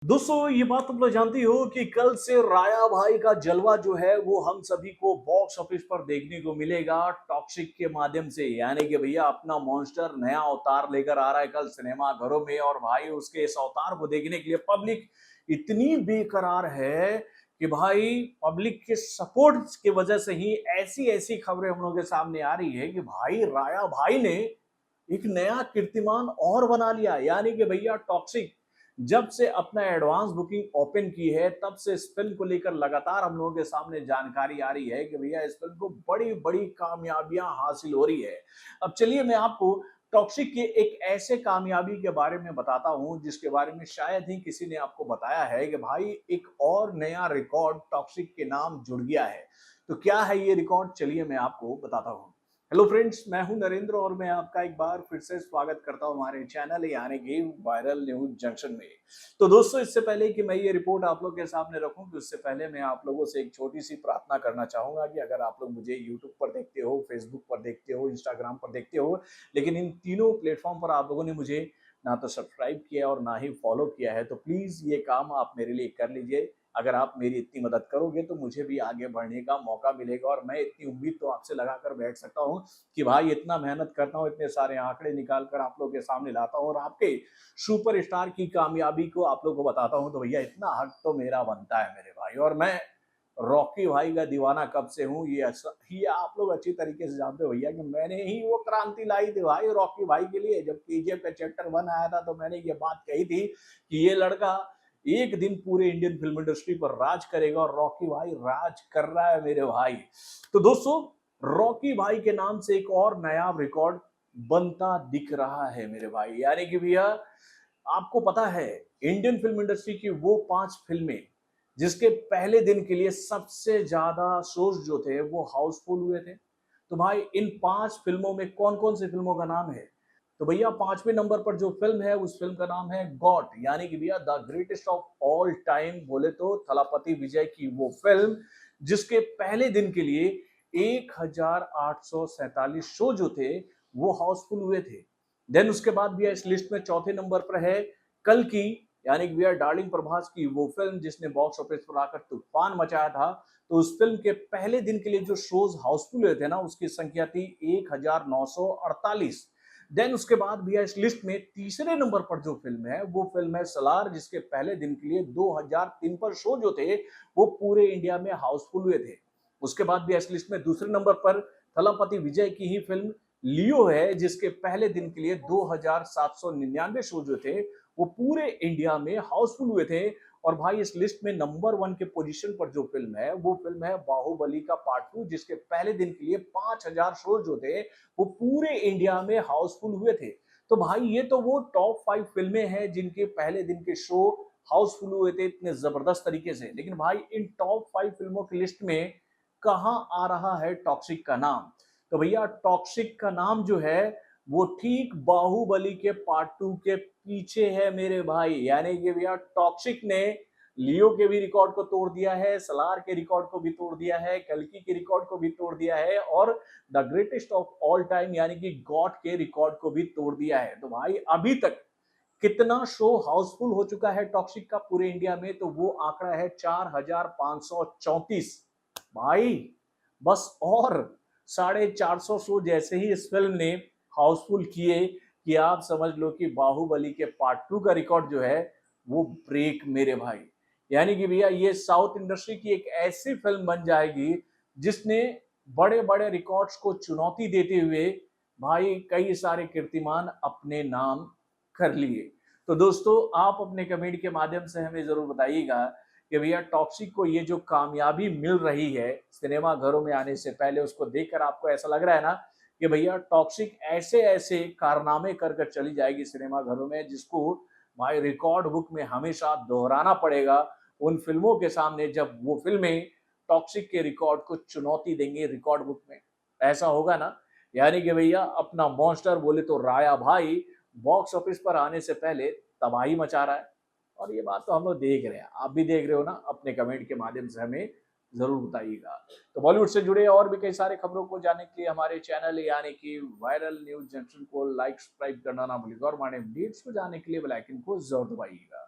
दोस्तों ये बात तुम लोग जानती हो कि कल से राया भाई का जलवा जो है वो हम सभी को बॉक्स ऑफिस पर देखने को मिलेगा टॉक्सिक के माध्यम से। यानी कि भैया अपना मॉन्स्टर नया अवतार लेकर आ रहा है कल सिनेमा घरों में, और भाई उसके इस अवतार को देखने के लिए पब्लिक इतनी बेकरार है कि भाई पब्लिक के सपोर्ट की वजह से ही ऐसी ऐसी खबरें हम लोगों के सामने आ रही है कि भाई राया भाई ने एक नया कीर्तिमान और बना लिया। यानी कि भैया टॉक्सिक जब से अपना एडवांस बुकिंग ओपन की है तब से इस फिल्म को लेकर लगातार हम लोगों के सामने जानकारी आ रही है कि भैया इस फिल्म को बड़ी बड़ी कामयाबियां हासिल हो रही है। अब चलिए मैं आपको टॉक्सिक के एक ऐसे कामयाबी के बारे में बताता हूं जिसके बारे में शायद ही किसी ने आपको बताया है कि भाई एक और नया रिकॉर्ड टॉक्सिक के नाम जुड़ गया है। तो क्या है ये रिकॉर्ड, चलिए मैं आपको बताता हूं। हेलो फ्रेंड्स, मैं हूं नरेंद्र और मैं आपका एक बार फिर से स्वागत करता हूं हमारे चैनल यानी कि वायरल न्यूज जंक्शन में। तो दोस्तों इससे पहले कि मैं ये रिपोर्ट आप लोगों के सामने रखूं कि उससे पहले मैं आप लोगों से एक छोटी सी प्रार्थना करना चाहूंगा कि अगर आप लोग मुझे यूट्यूब पर देखते हो, फेसबुक पर देखते हो, इंस्टाग्राम पर देखते हो, लेकिन इन तीनों प्लेटफॉर्म पर आप लोगों ने मुझे ना तो सब्सक्राइब किया और ना ही फॉलो किया है, तो प्लीज ये काम आप मेरे लिए कर लीजिए। अगर आप मेरी इतनी मदद करोगे तो मुझे भी आगे बढ़ने का मौका मिलेगा, और मैं इतनी उम्मीद तो आपसे लगाकर बैठ सकता हूँ कि भाई इतना मेहनत करता हूँ, इतने सारे आंकड़े निकाल कर आप लोगों के सामने लाता हूँ और आपके सुपरस्टार की कामयाबी को आप लोगों को बताता हूँ, तो भैया इतना हक तो मेरा बनता है मेरे भाई। और मैं रॉकी भाई का दीवाना कब से हूँ ये आप लोग अच्छी तरीके से जानते हो भैया कि मैंने ही वो क्रांति लाई थी भाई रॉकी भाई के लिए। जब केजीएफ का चैप्टर 1 आया था तो मैंने ये बात कही थी कि ये लड़का एक दिन पूरे इंडियन फिल्म इंडस्ट्री पर राज करेगा, और रॉकी भाई राज कर रहा है मेरे भाई। तो दोस्तों रॉकी भाई के नाम से एक और नया रिकॉर्ड बनता दिख रहा है मेरे भाई। यानी कि भैया आपको पता है इंडियन फिल्म इंडस्ट्री की वो 5 फिल्में जिसके पहले दिन के लिए सबसे ज्यादा शोज जो थे वो हाउसफुल हुए थे। तो भाई इन 5 फिल्मों में कौन कौन सी फिल्मों का नाम है? तो भैया 5वें नंबर पर जो फिल्म है उस फिल्म का नाम है गॉड, यानी कि भैया the greatest of all time बोले तो थलापति विजय की वो फिल्म जिसके पहले दिन के लिए 1847 शो जो थे वो हाउसफुल हुए थे। देन उसके बाद भैया इस लिस्ट में चौथे नंबर पर है कल की, यानी कि भैया डार्लिंग प्रभास की वो फिल्म जिसने बॉक्स ऑफिस पर आकर तूफान मचाया था। तो उस फिल्म के पहले दिन के लिए जो शोज हाउसफुल हुए थे ना उसकी संख्या थी 1948। देन उसके बाद भैया इस लिस्ट में तीसरे नंबर पर जो फिल्म है वो फिल्म है सलार, जिसके पहले दिन के लिए 2003 पर शो जो थे वो पूरे इंडिया में हाउसफुल हुए थे। उसके बाद भी इस लिस्ट में दूसरे नंबर पर थलापति विजय की ही फिल्म लियो है, जिसके पहले दिन के लिए 2799 शो जो थे वो पूरे इंडिया में हाउसफुल हुए थे। और भाई इस लिस्ट में नंबर 1 के पोजीशन पर जो फिल्म है वो फिल्म है बाहुबली का पार्ट 2, जिसके पहले दिन के लिए 5000 शो जो थे वो पूरे इंडिया में हाउसफुल हुए थे। तो भाई ये तो वो टॉप 5 फिल्में हैं जिनके पहले दिन के शो हाउसफुल हुए थे इतने जबरदस्त तरीके से। लेकिन भाई इन टॉप 5 फिल्मों की लिस्ट में कहां आ रहा है टॉक्सिक का नाम? तो भैया टॉक्सिक का नाम जो है वो ठीक बाहुबली के पार्ट 2 के पीछे है मेरे भाई। यानी कि भैया टॉक्सिक ने लियो के भी रिकॉर्ड को तोड़ दिया है, सलार के रिकॉर्ड को भी तोड़ दिया है, कल्कि के रिकॉर्ड को भी तोड़ दिया है, और the greatest of all time यानी कि गॉड के रिकॉर्ड को भी तोड़ दिया है। तो भाई अभी तक कितना शो हाउसफुल हो चुका है टॉक्सिक का पूरे इंडिया में? तो वो आंकड़ा है 4534। भाई बस और 450 शो जैसे ही इस फिल्म ने हाउसफुल किए कि आप समझ लो कि बाहुबली के पार्ट 2 का रिकॉर्ड जो है वो ब्रेक मेरे भाई। यानी कि भैया ये साउथ इंडस्ट्री की एक ऐसी फिल्म बन जाएगी जिसने बड़े बड़े रिकॉर्ड्स को चुनौती देते हुए भाई कई सारे कीर्तिमान अपने नाम कर लिए। तो दोस्तों आप अपने कमेंट के माध्यम से हमें जरूर बताइएगा कि भैया टॉक्सिक को ये जो कामयाबी मिल रही है सिनेमा घरों में आने से पहले, उसको देखकर आपको ऐसा लग रहा है ना कि भैया टॉक्सिक ऐसे ऐसे कारनामे कर कर चली जाएगी सिनेमा घरों में जिसको भाई रिकॉर्ड बुक में हमेशा दोहराना पड़ेगा उन फिल्मों के सामने जब वो फिल्में टॉक्सिक के रिकॉर्ड को चुनौती देंगे रिकॉर्ड बुक में। ऐसा होगा ना? यानी कि भैया अपना मॉन्स्टर बोले तो राया भाई बॉक्स ऑफिस पर आने से पहले तबाही मचा रहा है, और ये बात तो हम लोग देख रहे हैं, आप भी देख रहे हो ना? अपने कमेंट के माध्यम से हमें जरूर बताइएगा। तो बॉलीवुड से जुड़े और भी कई सारे खबरों को जानने के लिए हमारे चैनल यानी कि वायरल न्यूज जंक्शन को लाइक सब्सक्राइब करना ना भूलिएगा, और हमारे अपडेट्स को जानने के लिए बेल आइकन को जरूर दबाइएगा।